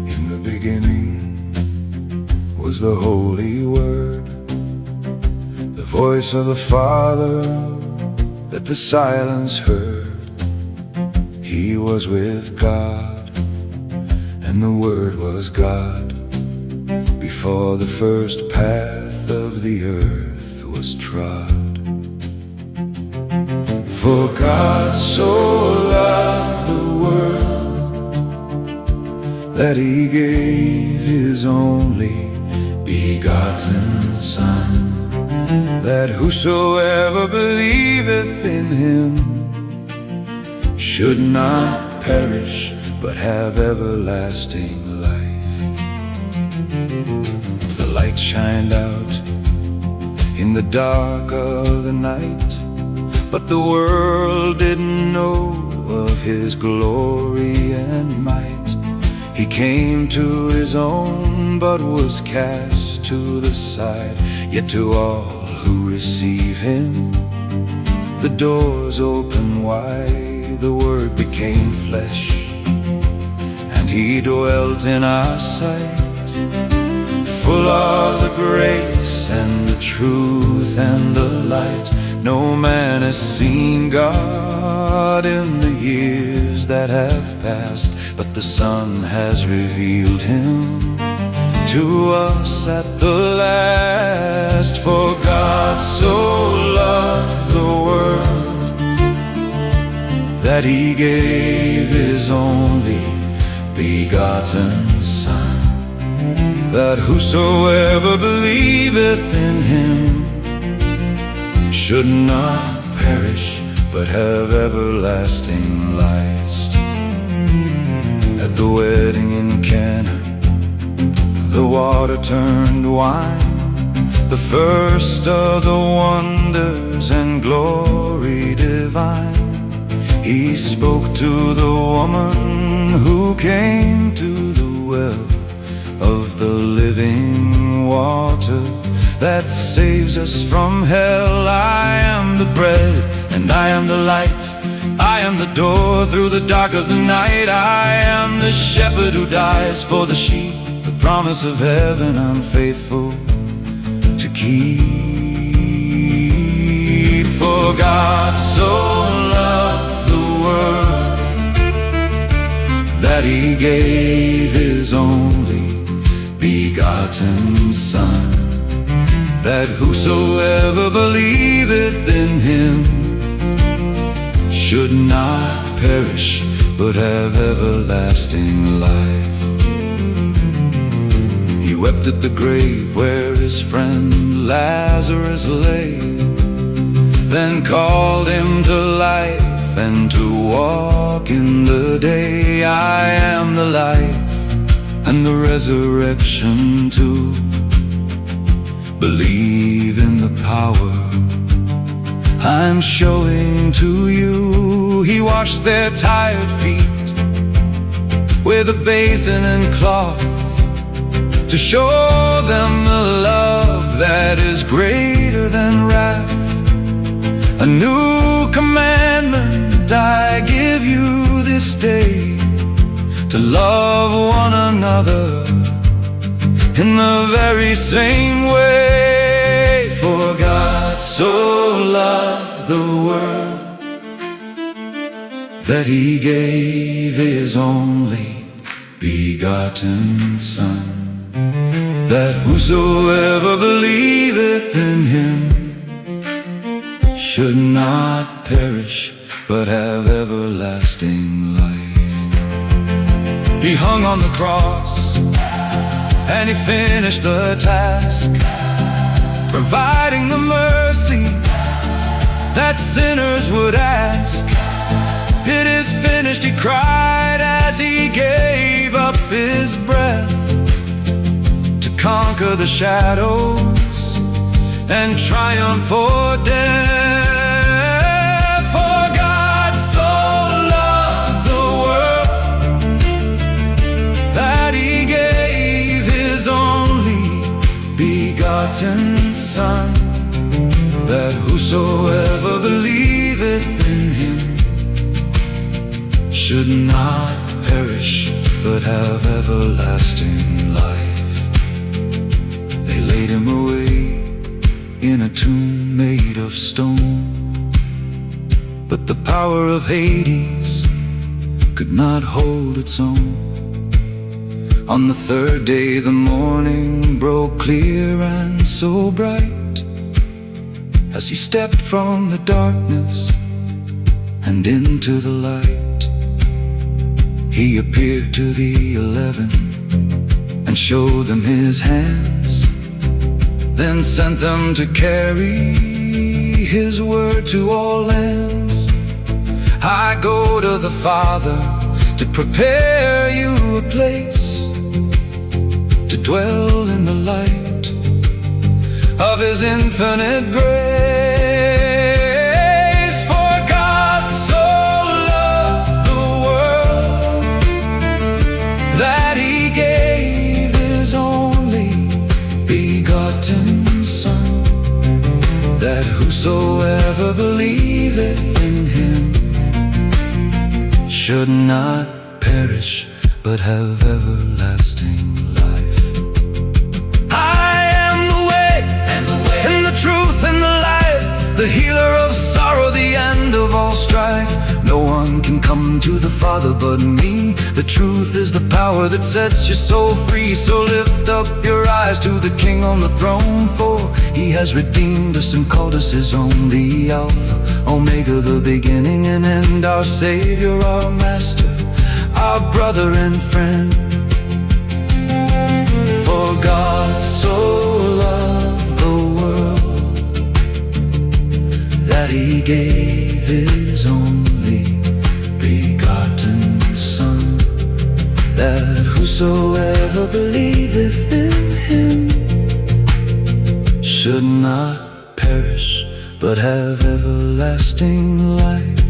In the beginning was the Holy Word, the voice of the Father that the silence heard. He was with God, and the Word was God, before the first path of the earth was trod. For God so loved the world that He gave His only begotten Son, that whosoever believeth in Him should not perish, but have everlasting life. The light shined out in the dark of the night, but the world didn't know of His glory and might. He came to His own, but was cast to the side. Yet to all who receive Him, the doors open wide. The Word became flesh, and He dwelt in our sight, full of the grace and the truth and the light. No man has seen God in the years that have passed, but the Son has revealed Him to us at the last. For God so loved the world that He gave His only begotten Son, that whosoever believeth in Him should not perish, but have everlasting life. At the wedding in Cana, the water turned wine, the first of the wonders and glory divine. He spoke to the woman who came to the well of the living water that saves us from hell. I am the bread and I am the light, I am the door through the dark of the night. I am the shepherd who dies for the sheep, the promise of heaven I'm faithful to keep. For God so loved the world that He gave His only begotten Son, that whosoever believeth in Him should not perish, but have everlasting life. He wept at the grave where His friend Lazarus lay, then called him to life and to walk in the day. I am the life and the resurrection too. Believe in the power I'm showing to you. He washed their tired feet with a basin and cloth to show them the love that is greater than wrath. A new commandment I give you this day, to love one another in the very same way. For God so loved the world that He gave His only begotten Son, that whosoever believeth in Him should not perish, but have everlasting life. He hung on the cross and He finished the task, providing the mercy that sinners would ask. It is finished, He cried as He gave up His breath to conquer the shadows and triumph o'er death. For God so loved the world that He gave His only begotten begotten Son, that whosoever believeth in him should not perish, but have everlasting life. They laid him away in a tomb made of stone, but the power of Hades could not hold its own. On the third day the morning broke clear and so bright, as he stepped from the darkness and into the light. He appeared to the 11 and showed them his hands, then sent them to carry his word to all lands. I go to the Father to prepare you a place, to dwell in the light of his infinite grace. For God so loved the world that he gave his only begotten Son, that whosoever believeth in him should not perish, but have everlasting life. Truth and the life, the healer of sorrow, the end of all strife. No one can come to the Father but me. The truth is the power that sets your soul free. So lift up your eyes to the King on the throne, for he has redeemed us and called us his own. The Alpha, Omega, the beginning and end, our Savior, our Master, our brother and friend. For God so loved the world that he gave his only begotten Son, that whosoever believeth in him should not perish, but have everlasting life.